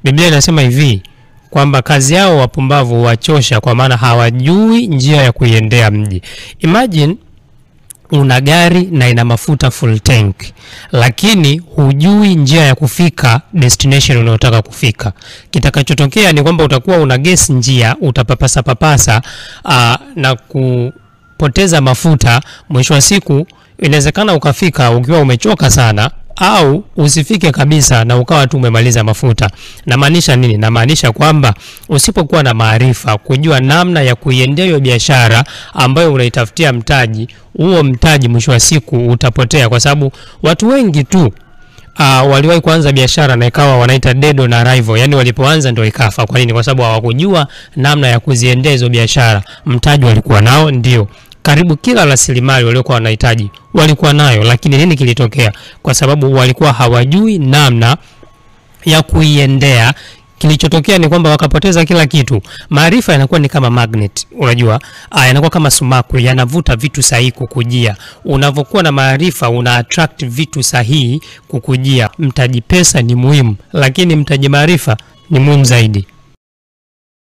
Biblia inasema hivi kwamba kazi yao wapumbavu wachosha, kwa maana hawajui njia ya kuiendea mji. Imagine una gari na ina mafuta full tank, lakini hujui njia ya kufika destination unayotaka kufika. Kitakachotokea ni kwamba utakuwa una guess njia, utapapasa na kupoteza mafuta. Mwisho wa siku inawezekana ukafika ukiwa umechoka sana, au usifike kabisa na ukawa tu umemaliza mafuta. Na maanisha nini? Na maanisha kwamba usipokuwa na maarifa kujua namna ya kuiendea hiyo biashara ambayo unaitafutia mtaji, huo mtaji mwisho wa siku utapotea, kwa sababu watu wengi tu waliwahi kuanza biashara na ikawa wanaita dead on arrival, yani walipoanza ndio ikafa. Kwa nini? Kwa sababu hawakujua namna ya kuziendea hizo biashara. Mtaji walikuwa nao, ndio karibu kila rasilimali waliokuwa wanahitaji walikuwa nayo, lakini nini kilitokea? Kwa sababu walikuwa hawajui namna ya kuiendea. Kilichotokea ni kwamba wakapoteza kila kitu. Maarifa yanakuwa ni kama magnet, unajua, yanakuwa kama sumaku, yanavuta vitu sahihi kukujia. Unavokuwa na maarifa una attract vitu sahihi kukujia. Mtaji pesa ni muhimu, lakini mtaji maarifa ni muhimu zaidi.